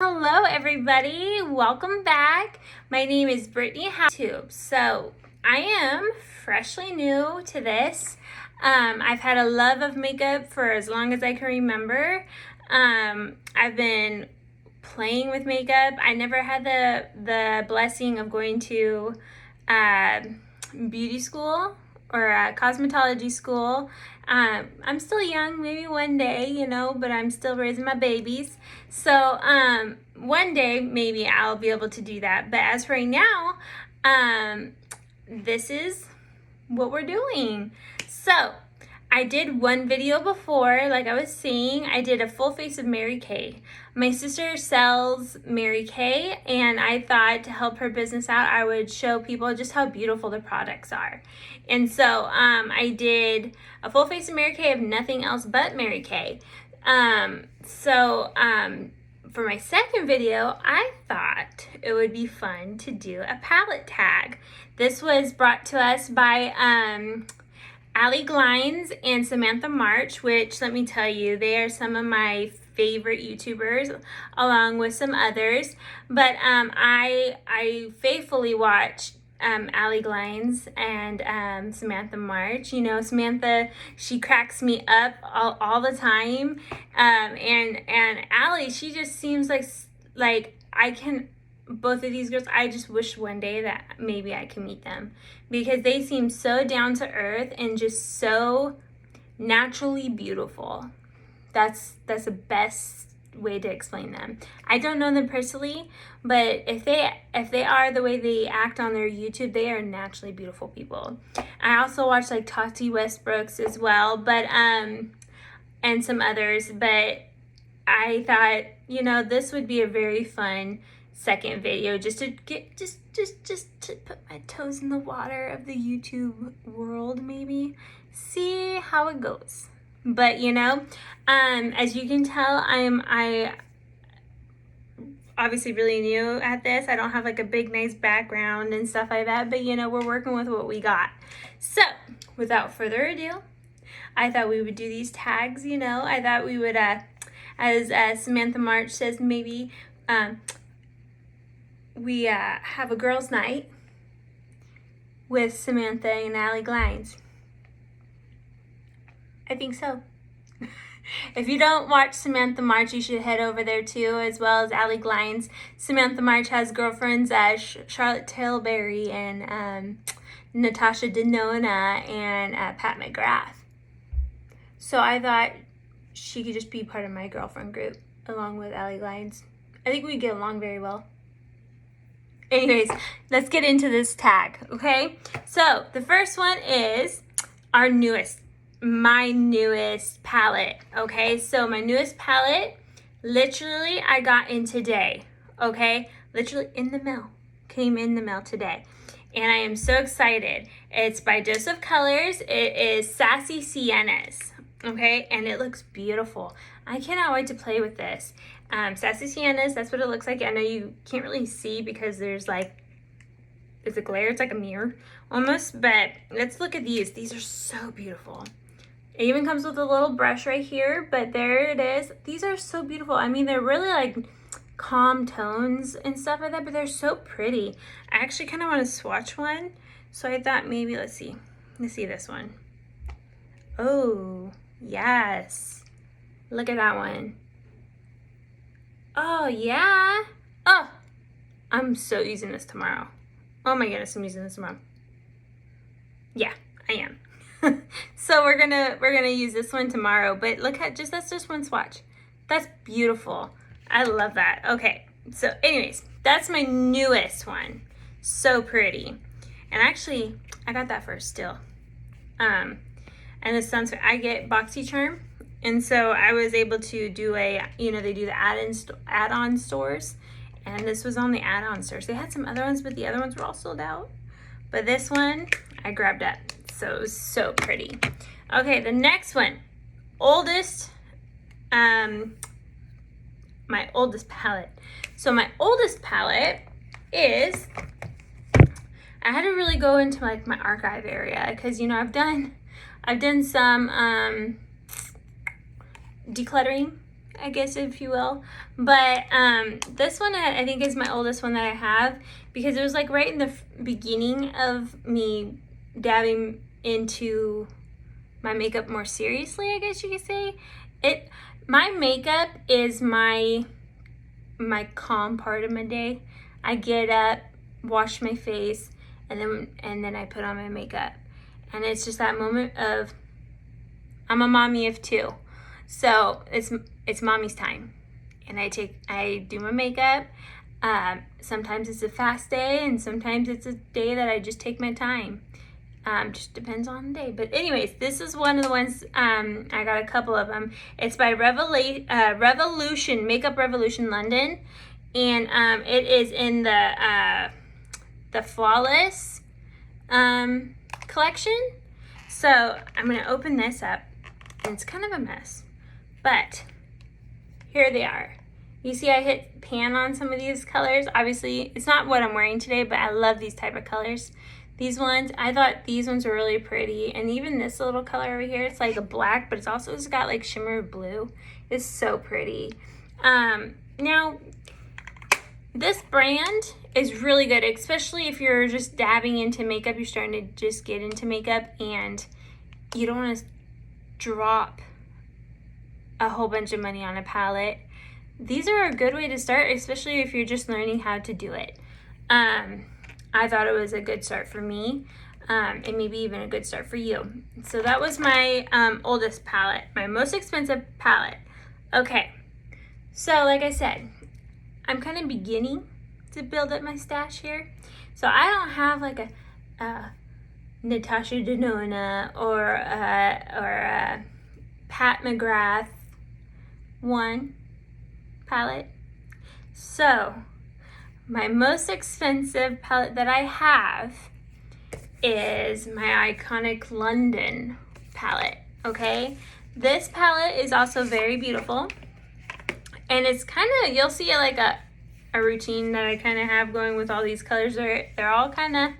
Hello everybody, welcome back. My name is Brittany YouTube. So I am freshly new to this. I've had a love of makeup for as long as I can remember. I've been playing with makeup. I never had the blessing of going to beauty school or cosmetology school. I'm still young, maybe one day, but I'm still raising my babies. So one day maybe I'll be able to do that. But as for right now, this is what we're doing. So I did one video before, like I was saying, I did a full face of Mary Kay. My sister sells Mary Kay, and I thought to help her business out, I would show people just how beautiful the products are. And so I did a full face of Mary Kay of nothing else but Mary Kay. For my second video, I thought it would be fun to do a palette tag. This was brought to us by Allie Glines and Samantha March, which let me tell you, they are some of my favorite YouTubers along with some others. But I faithfully watch Allie Glines and Samantha March. You know, Samantha, she cracks me up all the time. And Allie, she just seems like I can, both of these girls, I just wish one day that maybe I can meet them, because they seem so down to earth and just so naturally beautiful. That's the best way to explain them. I don't know them personally, but if they are the way they act on their YouTube, they are naturally beautiful people. I also watch like Tati Westbrook's as well, but and some others, but I thought, this would be a very fun second video just to get just to put my toes in the water of the YouTube world, maybe see how it goes. But as you can tell, I obviously really new at this. I don't have like a big nice background and stuff like that, but we're working with what we got. So without further ado, I thought we would do these tags. I thought we would as Samantha March says, maybe we have a girls' night with Samantha and Allie Glines. I think so. If you don't watch Samantha March, you should head over there too, as well as Allie Glines. Samantha March has girlfriends Charlotte Tilbury and Natasha Denona and Pat McGrath. So I thought she could just be part of my girlfriend group along with Allie Glines. I think we get along very well. Anyways, let's get into this tag, okay? So the first one is my newest palette, okay? So my newest palette, literally I got in today, okay? Literally in the mail, came in the mail today. And I am so excited. It's by Joseph Colors. It is Sassy Siennas, okay? And it looks beautiful. I cannot wait to play with this. Sassy Siennas, that's what it looks like. I know you can't really see because there's it's a glare, it's like a mirror almost, but let's look at these. These are so beautiful. It even comes with a little brush right here, but there it is. These are so beautiful. I mean, they're really like calm tones and stuff like that, but they're so pretty. I actually kind of want to swatch one, so I thought maybe, let's see this one. Oh, yes. Look at that one. Oh, yeah. Oh, I'm so using this tomorrow. Oh my goodness, I'm using this tomorrow. Yeah, I am. So we're gonna use this one tomorrow, but look at that's just one swatch. That's beautiful. I love that. Okay, so anyways, that's my newest one. So pretty. And actually, I got that first still. And this sounds, I get BoxyCharm. And so I was able to do they do the add-on stores, and this was on the add-on stores. They had some other ones, but the other ones were all sold out. But this one, I grabbed up. So it was so pretty. Okay, the next one, my oldest palette. So my oldest palette is, I had to really go into like my archive area because I've done some decluttering I guess, if you will. But this one I think is my oldest one that I have, because it was like right in the beginning of me dabbing into my makeup more seriously, I guess you could say. My makeup is my calm part of my day. I get up, wash my face, and then I put on my makeup. And it's just that moment of, I'm a mommy of two. So it's mommy's time. And I do my makeup. Sometimes it's a fast day, and sometimes it's a day that I just take my time. Just depends on the day. But anyways, this is one of the ones, I got a couple of them. It's by Revolution, Makeup Revolution London. And it is in the Flawless collection. So I'm going to open this up. And it's kind of a mess. But here they are. You see I hit pan on some of these colors. Obviously, it's not what I'm wearing today, but I love these type of colors. These ones, I thought these ones were really pretty. And even this little color over here, it's like a black, but it's got like shimmer blue. It's so pretty. Now, this brand is really good, especially if you're just dabbing into makeup. You're starting to just get into makeup and you don't want to drop a whole bunch of money on a palette. These are a good way to start, especially if you're just learning how to do it. I thought it was a good start for me, and maybe even a good start for you. So that was my oldest palette, my most expensive palette. Okay, so like I said, I'm kind of beginning to build up my stash here. So I don't have like a Natasha Denona or a Pat McGrath one palette. So my most expensive palette that I have is my iconic London palette, okay? This palette is also very beautiful. And it's kind of, you'll see like a routine that I kind of have going with all these colors. They're all kind of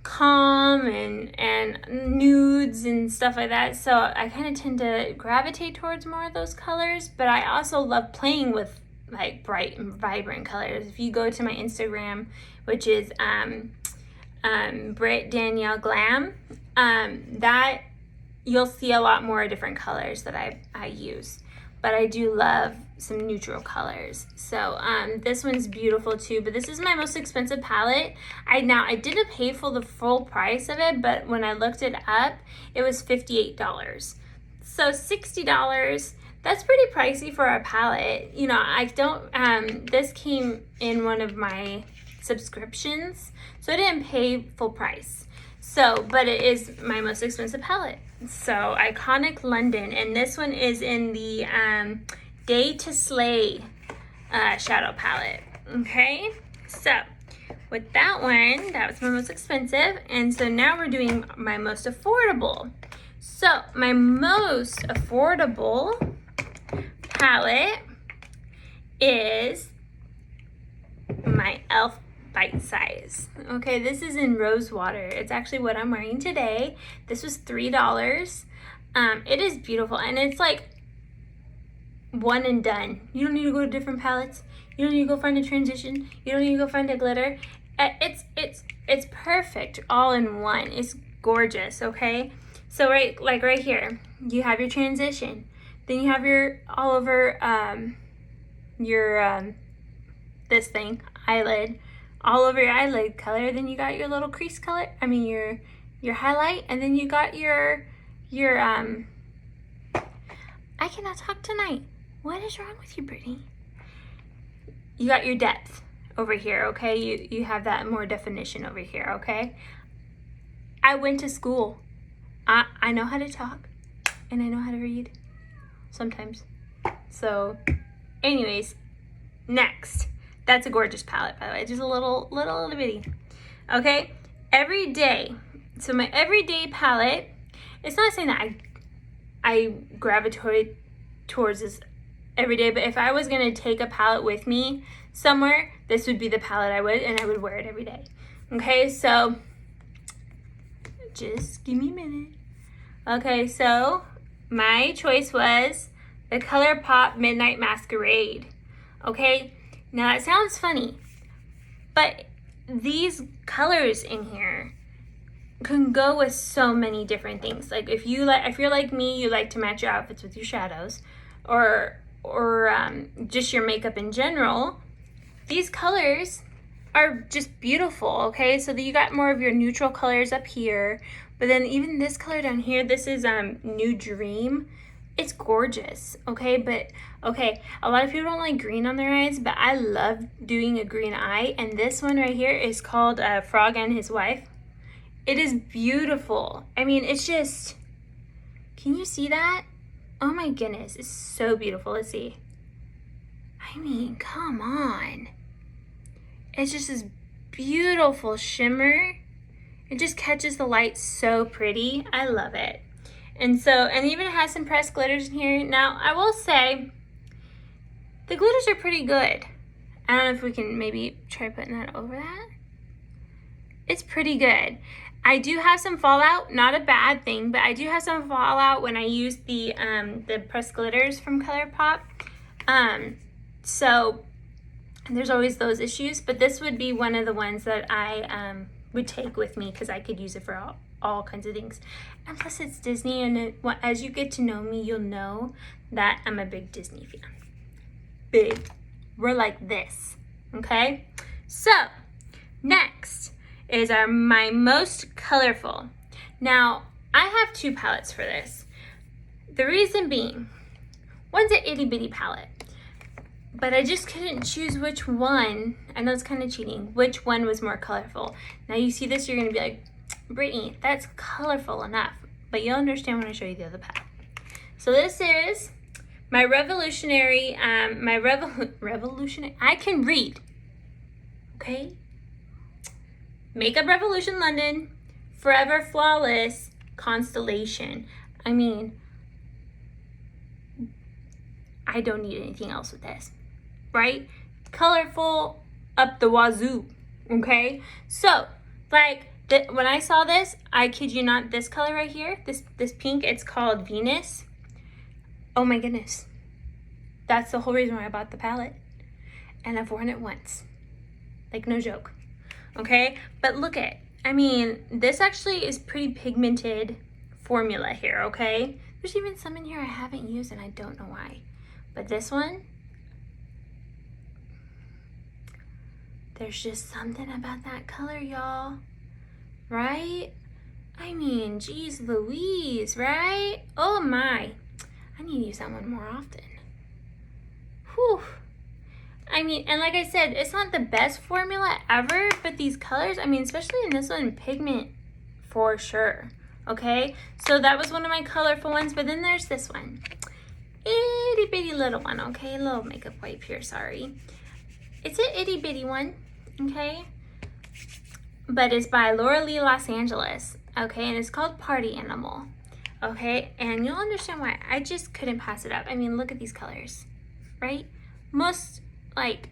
calm and nudes and stuff like that. So I kind of tend to gravitate towards more of those colors, but I also love playing with like bright and vibrant colors. If you go to my Instagram, which is Britt Danielle Glam, that you'll see a lot more different colors that I use. But I do love some neutral colors. So this one's beautiful too, but this is my most expensive palette. I didn't pay for the full price of it, but when I looked it up, it was $58. So $60, that's pretty pricey for a palette. You know, I don't, this came in one of my subscriptions, so I didn't pay full price. So, but it is my most expensive palette. So, Iconic London, and this one is in the Day to Slay Shadow Palette. Okay, so with that one, that was my most expensive, and so now we're doing my most affordable. So, my most affordable palette is my e.l.f. Bite Size. Okay, this is in Rose Water. It's actually what I'm wearing today. This was $3. It is beautiful, and it's like one and done. You don't need to go to different palettes. You don't need to go find a transition. You don't need to go find a glitter. It's perfect all in one. It's gorgeous. Okay, so right here, you have your transition. Then you have your all over your this thing, eyelid, all over your eyelid color. Then you got your little crease color, I mean your highlight, and then you got your I cannot talk tonight. What is wrong with you, Brittany? You got your depth over here, okay? You have that more definition over here, okay? I went to school. I know how to talk, and I know how to read sometimes. So anyways, next. That's a gorgeous palette, by the way. Just a little bitty. Okay, everyday. So my everyday palette, it's not saying that I gravitate towards this every day, but if I was gonna take a palette with me somewhere, this would be the palette I would wear it every day. Okay, so just give me a minute. Okay, so my choice was the ColourPop Midnight Masquerade. Okay, now that sounds funny, but these colors in here can go with so many different things. Like if you're like me, you like to match your outfits with your shadows, or just your makeup in general. These colors are just beautiful. Okay, so you got more of your neutral colors up here, but then even this color down here, this is New Dream. It's gorgeous. Okay, but okay, a lot of people don't like green on their eyes, but I love doing a green eye, and this one right here is called Frog and His Wife. It is beautiful. I mean, it's just, can you see that? Oh my goodness, it's so beautiful. Let's see. I mean, come on. It's just this beautiful shimmer. It just catches the light so pretty. I love it. And even it has some pressed glitters in here. Now, I will say, the glitters are pretty good. I don't know if we can maybe try putting that over that. It's pretty good. I do have some fallout, not a bad thing, but I do have some fallout when I use the pressed glitters from ColourPop. So there's always those issues, but this would be one of the ones that I would take with me because I could use it for all kinds of things. And plus it's Disney, and as you get to know me, you'll know that I'm a big Disney fan. Big. We're like this, okay? So next is my most colorful. Now, I have 2 palettes for this. The reason being, one's an itty bitty palette, but I just couldn't choose which one. I know it's kind of cheating. Which one was more colorful? Now you see this, you're gonna be like, Brittany, that's colorful enough, but you'll understand when I show you the other palette. So this is my revolutionary, revolutionary, I can read, okay? Makeup Revolution London, Forever Flawless, Constellation. I mean, I don't need anything else with this, right? Colorful up the wazoo, okay? So, like, when I saw this, I kid you not, this color right here, this pink, it's called Venus. Oh my goodness. That's the whole reason why I bought the palette. And I've worn it once. Like, no joke. Okay? But look I mean, this actually is pretty pigmented formula here, okay? There's even some in here I haven't used and I don't know why. But this one, there's just something about that color, y'all. Right? I mean, geez Louise, right? Oh my. I need to use that one more often. Whew. I mean, and like I said, it's not the best formula ever, but these colors, I mean, especially in this one, pigment for sure. Okay? So that was one of my colorful ones, but then there's this one. Itty bitty little one, okay? A little makeup wipe here, sorry. It's an itty bitty one, okay? But it's by Laura Lee Los Angeles, okay? And it's called Party Animal, okay? And you'll understand why. I just couldn't pass it up. I mean, look at these colors, right? Most, like,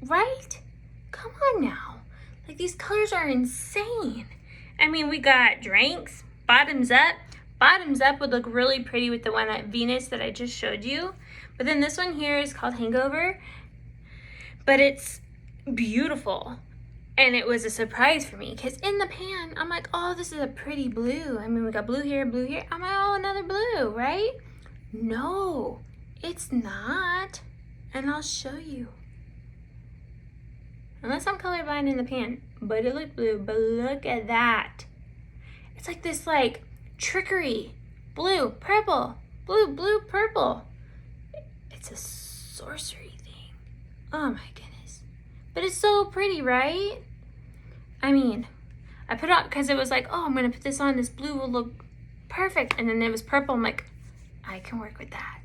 right? Come on now. Like, these colors are insane. I mean, we got drinks, bottoms up. Bottoms up would look really pretty with the one at Venus that I just showed you. But then this one here is called Hangover. But it's beautiful. And it was a surprise for me because in the pan, I'm like, oh, this is a pretty blue. I mean, we got blue here, blue here. I'm like, oh, another blue, right? No, it's not. And I'll show you. Unless I'm colorblind in the pan, but it looked blue. But look at that. It's like this, like, trickery. Blue, purple, blue, blue, purple. It's a sorcery thing. Oh my goodness. But it's so pretty, right? I mean, I put it on because it was like, oh, I'm going to put this on. This blue will look perfect. And then it was purple. I'm like, I can work with that.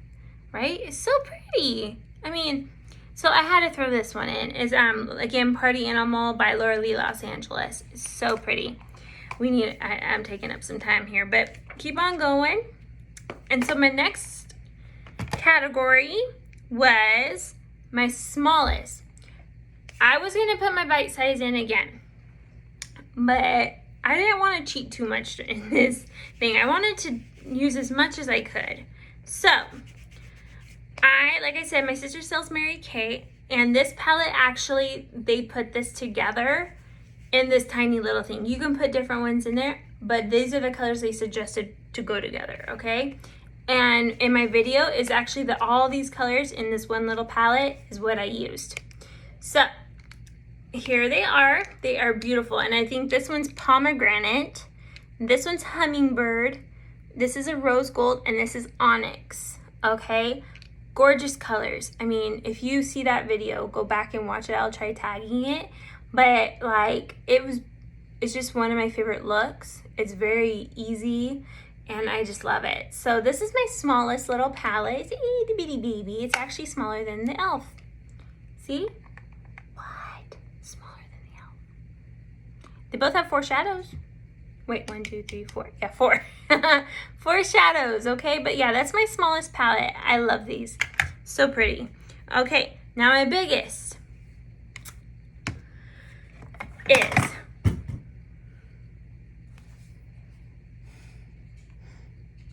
Right? It's so pretty. I mean, so I had to throw this one in. Is again, Party Animal by Laura Lee Los Angeles. It's so pretty. I'm taking up some time here, but keep on going. And so my next category was my smallest. I was going to put my bite size in again, but I didn't want to cheat too much in this thing. I wanted to use as much as I could. So, like I said, my sister sells Mary Kay, and this palette actually, they put this together in this tiny little thing. You can put different ones in there, but these are the colors they suggested to go together, okay? And in my video is actually all these colors in this one little palette is what I used. So here they are. They are beautiful. And I think this one's pomegranate. This one's hummingbird. This is a rose gold, and this is onyx, okay? Gorgeous colors. I mean, if you see that video, go back and watch it. I'll try tagging it. But like, it's just one of my favorite looks. It's very easy, and I just love it. So this is my smallest little palette. It's a itty bitty baby. It's actually smaller than the e.l.f. See? What? Smaller than the e.l.f. They both have 4 shadows. Wait, 1, 2, 3, 4. Yeah, 4. 4 shadows, okay? But yeah, that's my smallest palette. I love these. So pretty. Okay, now my biggest is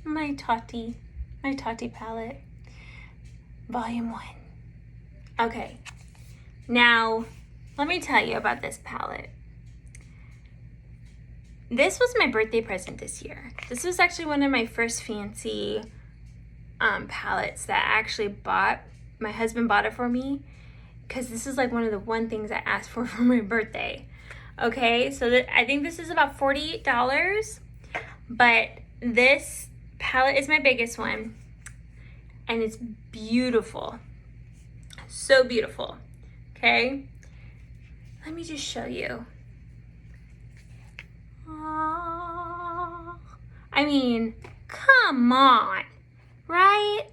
my Tati palette, volume 1. Okay, now let me tell you about this palette. This was my birthday present this year. This was actually one of my first fancy palettes that I actually bought. My husband bought it for me because this is like one of the things I asked for my birthday. Okay, so I think this is about $48, but this palette is my biggest one, and it's beautiful. So beautiful. Okay, let me just show you. Aww. I mean, come on, right?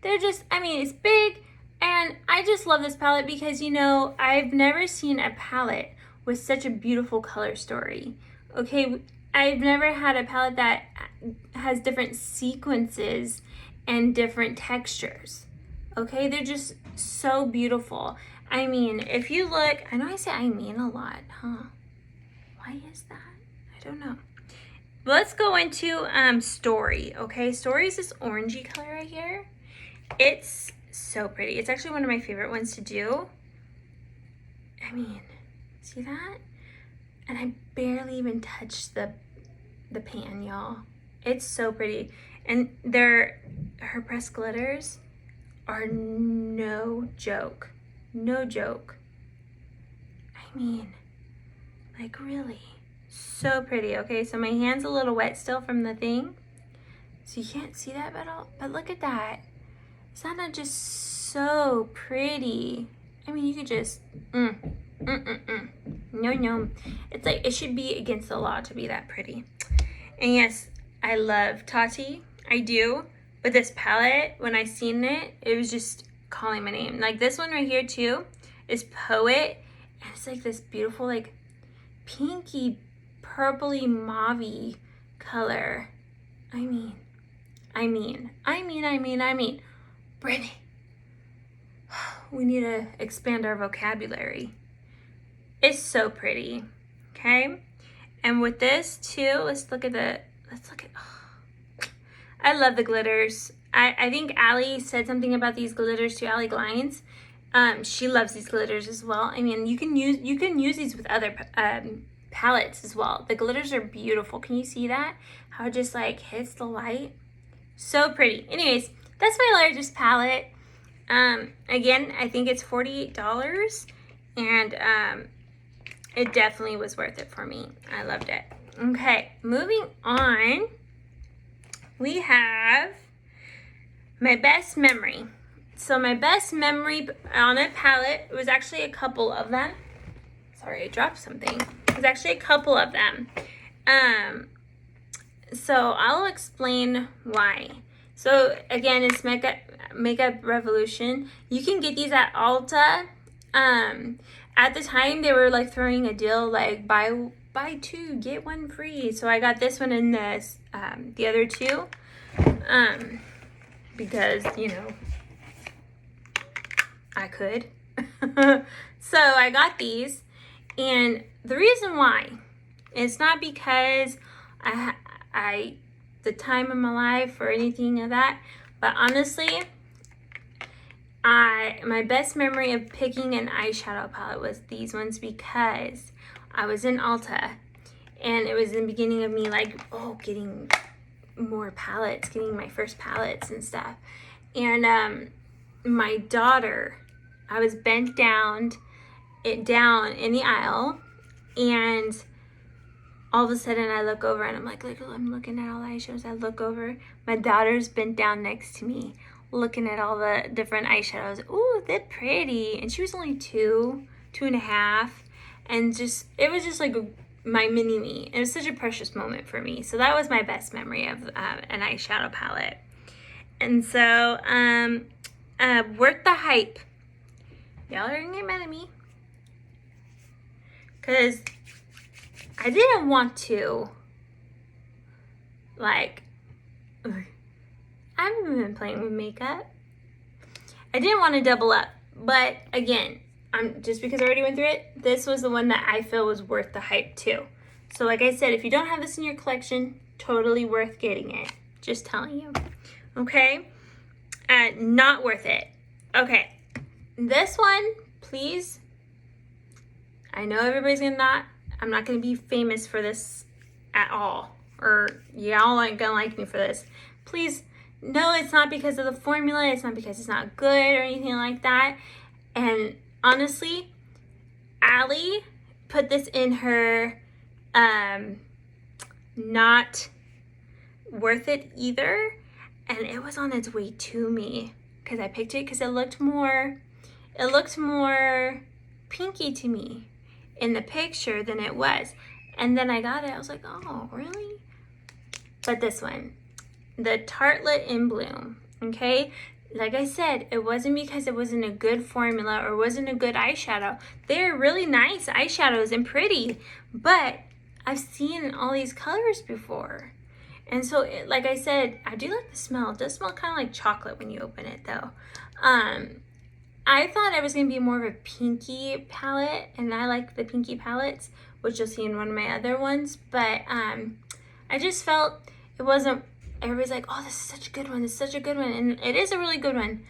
They're just, I mean, it's big, and I just love this palette because, you know, I've never seen a palette with such a beautiful color story. Okay, I've never had a palette that has different sequences and different textures. Okay, they're just so beautiful. I mean, if you look, I know I say I mean a lot, huh? Why is that? I don't know. Let's go into Story, okay? Story is this orangey color right here. It's so pretty. It's actually one of my favorite ones to do. I mean, see that? And I barely even touched the pan, y'all. It's so pretty. And her pressed glitters are no joke. No joke. I mean, like really. So pretty. Okay, so my hand's a little wet still from the thing. So you can't see that, but look at that. Is that not just so pretty? I mean, you could just, No. It's like, it should be against the law to be that pretty. And yes, I love Tati. I do. But this palette, when I seen it, it was just calling my name. Like this one right here too is Poet. And it's like this beautiful, like pinky, purpley, mauve-y color. I mean. Brittany, we need to expand our vocabulary. It's so pretty, okay? And with this too, let's look at, oh, I love the glitters. I think Allie said something about these glitters too, Allie Glines. She loves these glitters as well. I mean, you can use these with other palettes as well. The glitters are beautiful. Can you see that? How it just like hits the light? So pretty. Anyways, that's my largest palette. Again, I think it's $48, and it definitely was worth it for me. I loved it. Okay, moving on, we have my best memory. So my best memory on a palette was actually a couple of them. Sorry, I dropped something. It was actually a couple of them. So I'll explain why. So again, it's Makeup Revolution. You can get these at Ulta. At the time, they were like throwing a deal like buy 2 get 1 free. So I got this one and this the other 2 because you know I could. So I got these, and the reason why, it's not because I the time of my life or anything of that. But honestly, my best memory of picking an eyeshadow palette was these ones, because I was in Ulta and it was in the beginning of me like, oh, getting more palettes, getting my first palettes and stuff. And my daughter, I was bent down in the aisle, and all of a sudden I look over and I'm like, look, I'm looking at all the eyeshadows. I look over, my daughter's bent down next to me, looking at all the different eyeshadows. Ooh, they're pretty. And she was only 2.5, and just, it was just like my mini me. It was such a precious moment for me. So that was my best memory of an eyeshadow palette. And so, worth the hype. Y'all are gonna get mad at me, because I didn't want to, like, I haven't been playing with makeup. I didn't want to double up, but again, just because I already went through it, this was the one that I feel was worth the hype too. So like I said, if you don't have this in your collection, totally worth getting it. Just telling you. Okay? Not worth it. Okay. This one, please. I know everybody's I'm not gonna be famous for this at all. Or y'all aren't gonna like me for this. Please, no, it's not because of the formula. It's not because it's not good or anything like that. And honestly, Allie put this in her not worth it either. And it was on its way to me, because I picked it because it looked more pinky to me in the picture than it was. And then I got it, I was like, oh, really? But this one, the Tartlet in Bloom, okay? Like I said, it wasn't because it wasn't a good formula or wasn't a good eyeshadow. They're really nice eyeshadows and pretty, but I've seen all these colors before. And so, like I said, I do like the smell. It does smell kind of like chocolate when you open it, though. I thought it was going to be more of a pinky palette, and I like the pinky palettes, which you'll see in one of my other ones. But I just felt it wasn't, everybody's like, oh, this is such a good one. This is such a good one. And it is a really good one.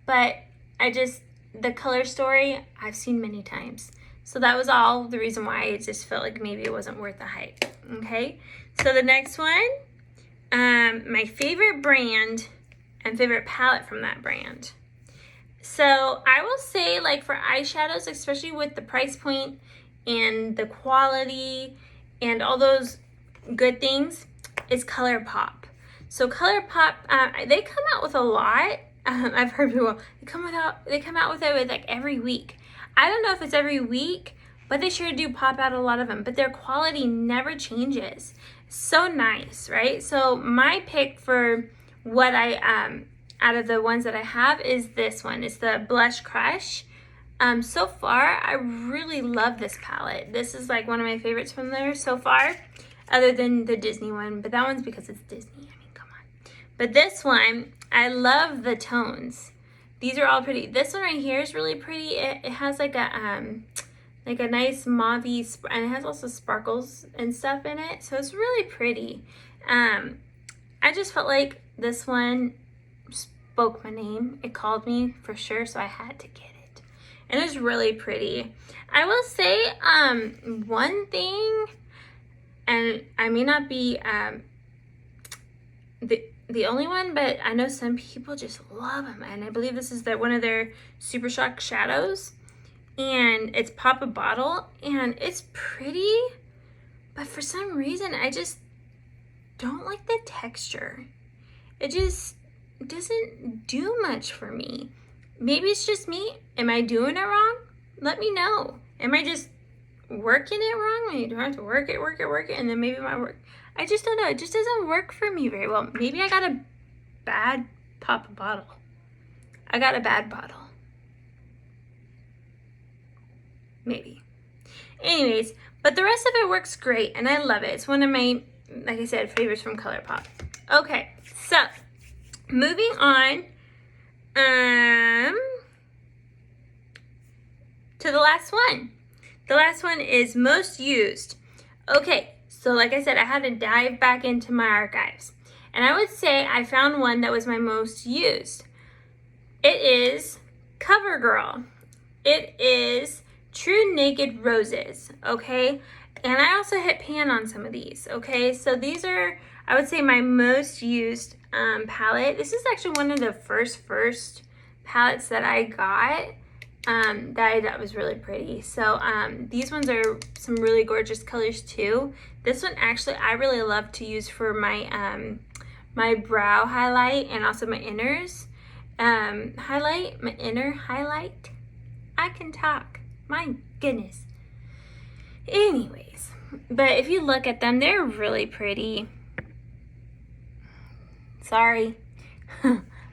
But the color story, I've seen many times. So that was all the reason why I just felt like maybe it wasn't worth the hype. Okay, so the next one, my favorite brand and favorite palette from that brand. So I will say, like, for eyeshadows, especially with the price point and the quality and all those good things, is ColourPop. So ColourPop, they come out with a lot. I've heard people, they come out with it with like every week. I don't know if it's every week, but they sure do pop out a lot of them. But their quality never changes. So nice, right? So my pick for what out of the ones that I have is this one. It's the Blush Crush. So far, I really love this palette. This is like one of my favorites from there so far, other than the Disney one. But that one's because it's Disney. I mean, come on. But this one, I love the tones. These are all pretty. This one right here is really pretty. It has like a nice mauve-y, and it has also sparkles and stuff in it. So it's really pretty. I just felt like this one spoke my name. It called me for sure, so I had to get it. And it's really pretty. I will say one thing, and I may not be the only one, but I know some people just love them, and I believe this is one of their Super Shock shadows, and it's Pop a Bottle, and it's pretty, but for some reason I just don't like the texture. It just doesn't do much for me. Maybe it's just me. Am I doing it wrong? Let me know. Am I just working it wrong? You don't have to work it, and then maybe it might work. I just don't know. It just doesn't work for me very well. Maybe I got a bad Pop a Bottle. I got a bad bottle. Maybe. Anyways, but the rest of it works great, and I love it. It's one of my, like I said, favorites from ColourPop. Okay, so moving on to the last one. The last one is most used. Okay, so like I said, I had to dive back into my archives. And I would say I found one that was my most used. It is CoverGirl. It is True Naked Roses, okay? And I also hit pan on some of these, okay? So these are, I would say, my most used palette. This is actually one of the first palettes that I got that I thought was really pretty. So these ones are some really gorgeous colors too. This one actually I really love to use for my my brow highlight and also my inners highlight, my inner highlight. I can talk, my goodness. Anyways, but if you look at them, they're really pretty. Sorry,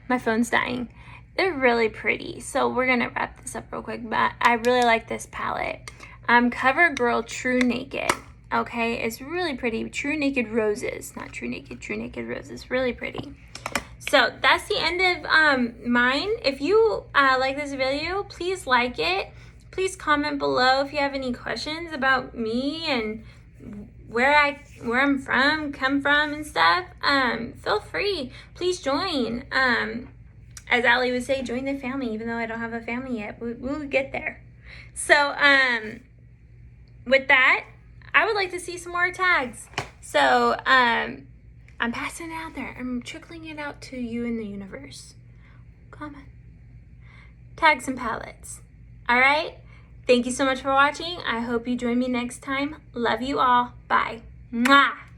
my phone's dying. They're really pretty. So we're gonna wrap this up real quick, but I really like this palette. CoverGirl True Naked. Okay, it's really pretty. True Naked Roses, not True Naked, True Naked Roses. Really pretty. So that's the end of mine. If you like this video, please like it. Please comment below if you have any questions about me and where I'm come from and stuff. Feel free. Please join. As Allie would say, join the family, even though I don't have a family yet. We'll get there. So with that, I would like to see some more tags. So I'm passing it out there. I'm trickling it out to you in the universe. Comment. Tag some palettes. All right? Thank you so much for watching. I hope you join me next time. Love you all. Bye. Mwah!